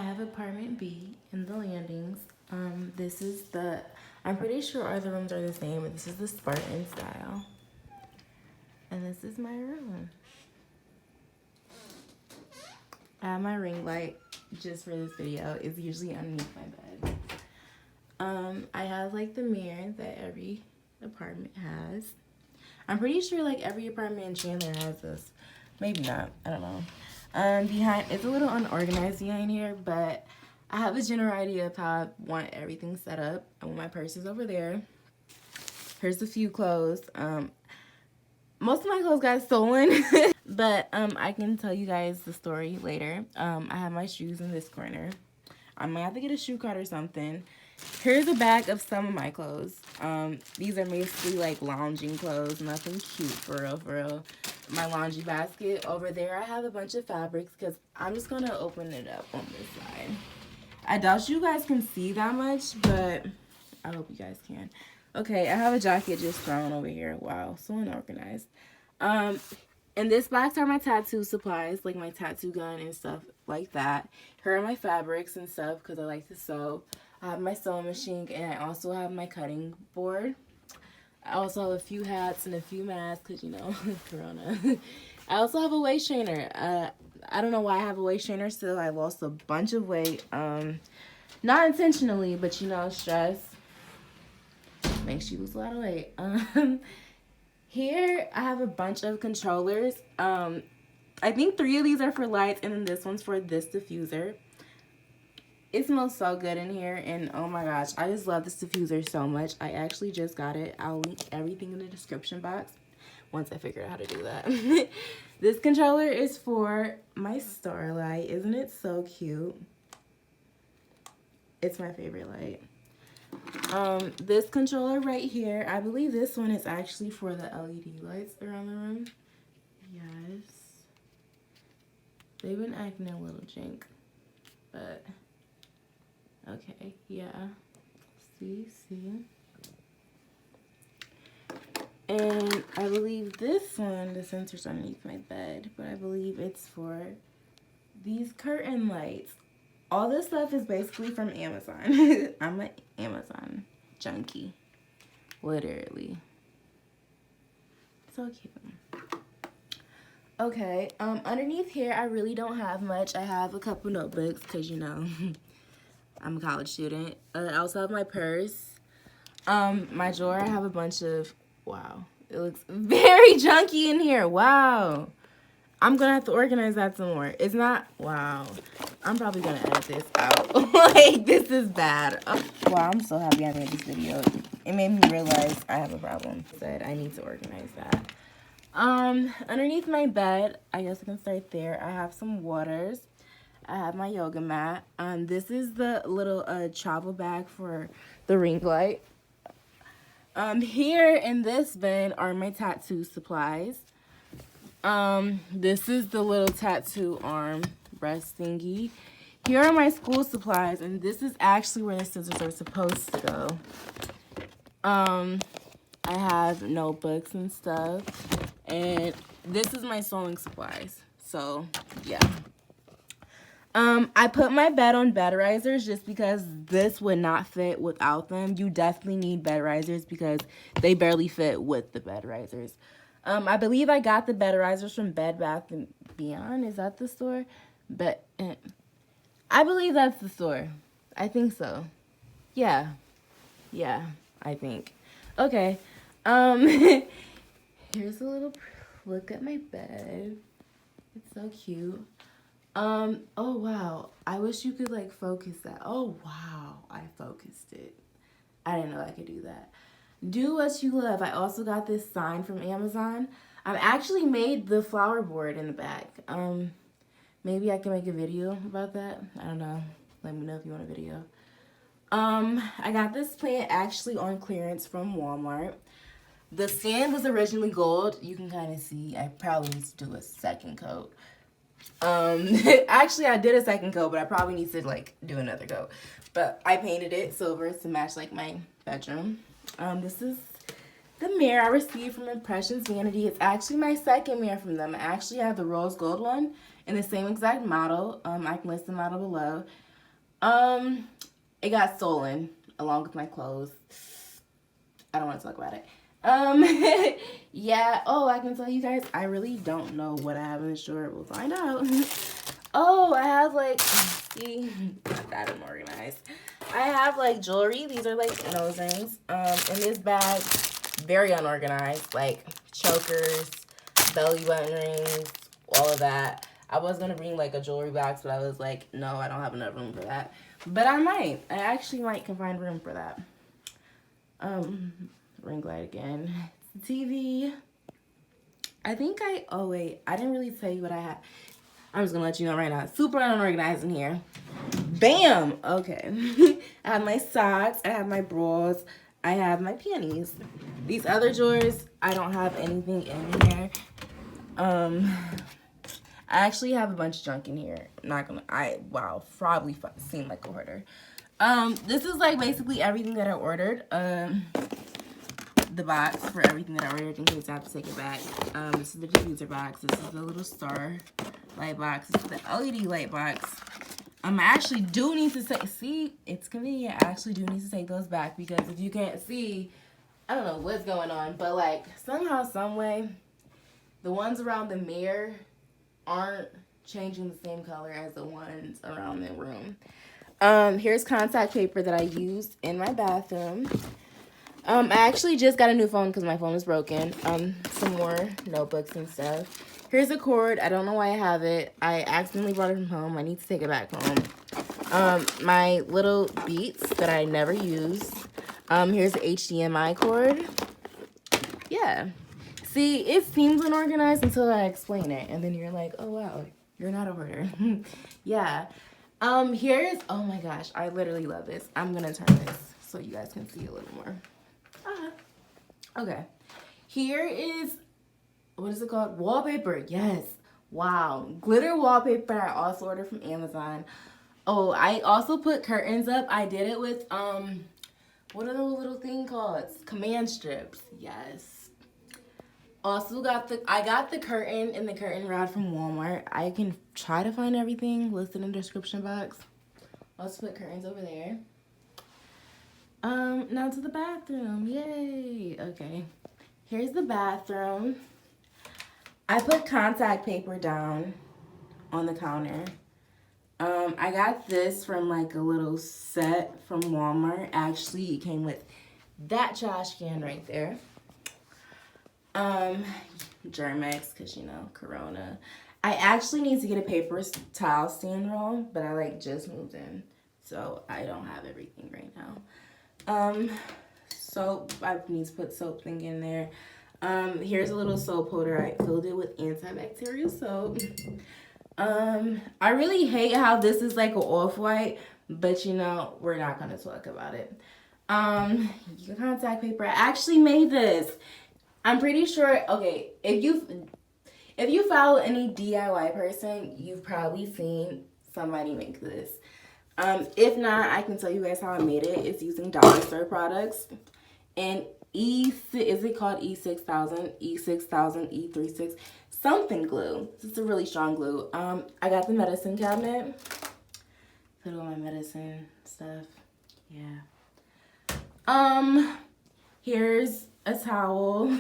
I have apartment B in the landings. This is the, I'm pretty sure all the rooms are the same, but this is the Spartan style. And this is my room. I have my ring light just for this video. It's usually underneath my bed. I have like the mirror that every apartment has. I'm pretty sure like every apartment in Chandler has this. Maybe not, I don't know. Behind, it's a little unorganized behind here, but I have a general idea of how I want everything set up. I want my purse is over there. Here's a few clothes. Most of my clothes got stolen, but I can tell you guys the story later. I have my shoes in this corner. I might have to get a shoe cart or something. Here's a bag of some of my clothes. These are basically like lounging clothes, nothing cute for real, for real. My laundry basket over there, I have a bunch of fabrics because I'm just gonna open it up on this side. I doubt you guys can see that much, but I hope you guys can. Okay, I have a jacket just thrown over here. Wow, so unorganized. And this box are my tattoo supplies, like my tattoo gun and stuff like that. Here are my fabrics and stuff because I like to sew. I have my sewing machine and I also have my cutting board. I also have a few hats and a few masks because, you know, Corona. I also have a waist trainer. I don't know why I have a waist trainer still. I lost a bunch of weight. Not intentionally, but, you know, stress makes you lose a lot of weight. Here, I have a bunch of controllers. I think 3 of these are for lights, and then this one's for this diffuser. It smells so good in here, and oh my gosh, I just love this diffuser so much. I actually just got it. I'll link everything in the description box once I figure out how to do that. This controller is for my Starlight. Isn't it so cute? It's my favorite light. This controller right here, I believe this one is actually for the LED lights around the room. Yes. They've been acting a little jank, but okay, yeah. See. And I believe this one, the sensor's underneath my bed, but I believe it's for these curtain lights. All this stuff is basically from Amazon. I'm an Amazon junkie, literally. So cute. Okay, underneath here, I really don't have much. I have a couple notebooks because, you know, I'm a college student. I also have my purse. My drawer, I have a bunch of, wow, it looks very junky in here. Wow. I'm going to have to organize that some more. It's not, wow. I'm probably going to edit this out. Like, this is bad. Oh, wow, I'm so happy I made this video. It made me realize I have a problem. I said I need to organize that. Underneath my bed, I guess I can start there. I have some waters. I have my yoga mat. This is the little travel bag for the ring light. Here in this bin are my tattoo supplies. This is the little tattoo arm breast thingy. Here are my school supplies, and this is actually where the scissors are supposed to go. I have notebooks and stuff, and this is my sewing supplies. So, yeah. I put my bed on bed risers just because this would not fit without them. You definitely need bed risers because they barely fit with the bed risers. I believe I got the bed risers from Bed Bath & Beyond. Is that the store? But I believe that's the store. I think so. Yeah, I think. Okay. Here's a little look at my bed. It's so cute. Oh wow. I wish you could like focus that. Oh wow, I focused it. I didn't know I could do that. Do what you love. I also got this sign from Amazon. I've actually made the flower board in the back. Maybe I can make a video about that. I don't know. Let me know if you want a video. I got this plant actually on clearance from Walmart. The sand was originally gold. You can kind of see. I probably need to do a second coat. Actually, I did a second coat, but I probably need to like do another coat. But I painted it silver to match like my bedroom. This is the mirror I received from Impressions Vanity. It's actually my second mirror from them. I actually have the rose gold one in the same exact model. I can list the model below. It got stolen along with my clothes. I don't want to talk about it. Yeah. Oh, I can tell you guys, I really don't know what I have in the store. We'll find out. Oh, I have like, see, not that unorganized. I have like jewelry. These are like nose rings. In this bag, very unorganized. Like chokers, belly button rings, all of that. I was gonna bring like a jewelry box, but I was like, no, I don't have enough room for that. But I might. I actually might can find room for that. Ring light again. TV. I think oh wait, I didn't really tell you what I had. I'm just gonna let you know right now. Super unorganized in here. Bam! Okay. I have my socks, I have my bras, I have my panties. These other drawers, I don't have anything in here. I actually have a bunch of junk in here. I'm not gonna, wow, probably seem like a hoarder. This is like basically everything that I ordered. The box for everything that I ordered in case I have to take it back. This is the diffuser box. This is the little star light box. This is the LED light box. I actually do need to say, see, it's convenient. I actually do need to take those back because if you can't see, I don't know what's going on, but like somehow, some way, the ones around the mirror aren't changing the same color as the ones around the room. Here's contact paper that I used in my bathroom. I actually just got a new phone because my phone is broken. Some more notebooks and stuff. Here's a cord. I don't know why I have it. I accidentally brought it from home. I need to take it back home. My little beats that I never use. Here's the HDMI cord. Yeah. See, it seems unorganized until I explain it. And then you're like, oh, wow, you're not a hoarder. Yeah. Here's, oh my gosh, I literally love this. I'm going to turn this so you guys can see a little more. Okay. Here is, what is it called? Wallpaper. Yes. Wow. Glitter wallpaper. I also ordered from Amazon. Oh, I also put curtains up. I did it with, what are those little thing called? Command strips. Yes. Also I got the curtain and the curtain rod from Walmart. I can try to find everything listed in the description box. Also put curtains over there. Now to the bathroom. Yay. Okay. Here's the bathroom. I put contact paper down on the counter. I got this from like a little set from Walmart. Actually, it came with that trash can right there. Germex, because you know, Corona. I actually need to get a paper towel stand roll, but I like just moved in, so I don't have everything right now. Soap, I need to put soap thing in there. Here's a little soap holder. I filled it with antibacterial soap. I really hate how this is like an off-white, but you know, we're not gonna talk about it. Your contact paper. I actually made this. I'm pretty sure, okay, if you follow any DIY person, you've probably seen somebody make this. If not, I can tell you guys how I made it. It's using dollar store products. And is it called E6000, E6000, E36, something glue. It's a really strong glue. I got the medicine cabinet. Put all my medicine stuff. Yeah. Here's a towel.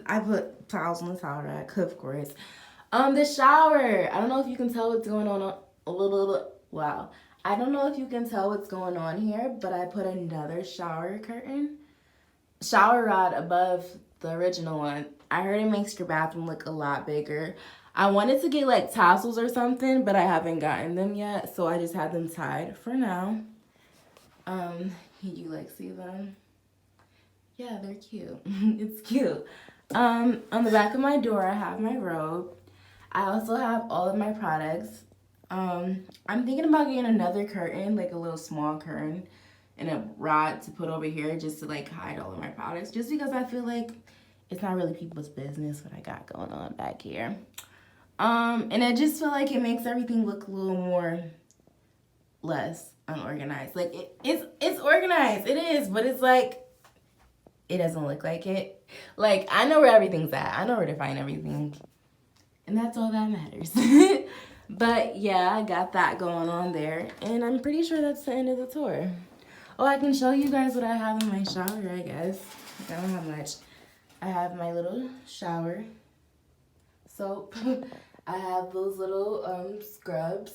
I put towels on the towel rack, of course. The shower. I don't know if you can tell what's going on a little. Wow. I don't know if you can tell what's going on here, but I put another shower rod above the original one. I heard it makes your bathroom look a lot bigger. I wanted to get like tassels or something, but I haven't gotten them yet, so I just had them tied for now. Can you like see them? Yeah, they're cute. It's cute. On the back of my door, I have my robe. I also have all of my products. I'm thinking about getting another curtain, like a little small curtain, and a rod to put over here just to like hide all of my products, just because I feel like it's not really people's business what I got going on back here. And I just feel like it makes everything look a little more less unorganized. Like it's organized, it is, but it's like it doesn't look like it. Like I know where everything's at. I know where to find everything, and that's all that matters. But yeah, I got that going on there. And I'm pretty sure that's the end of the tour. Oh, I can show you guys what I have in my shower, I guess. I don't have much. I have my little shower soap. I have those little scrubs.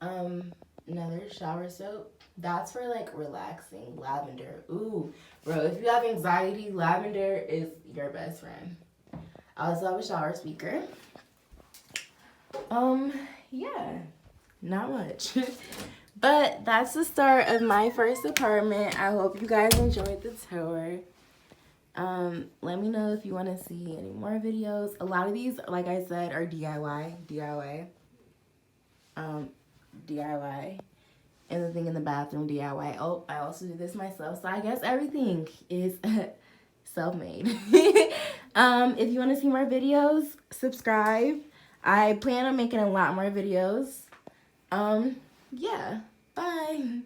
Another shower soap. That's for like relaxing. Lavender. Ooh, bro, if you have anxiety, lavender is your best friend. I also have a shower speaker. Yeah, not much. But that's the start of my first apartment. I hope you guys enjoyed the tour. Let me know if you want to see any more videos. A lot of these, like I said, are DIY. DIY. And the thing in the bathroom, DIY. Oh, I also do this myself. So I guess everything is self-made. If you want to see more videos, subscribe. I plan on making a lot more videos. Yeah. Bye.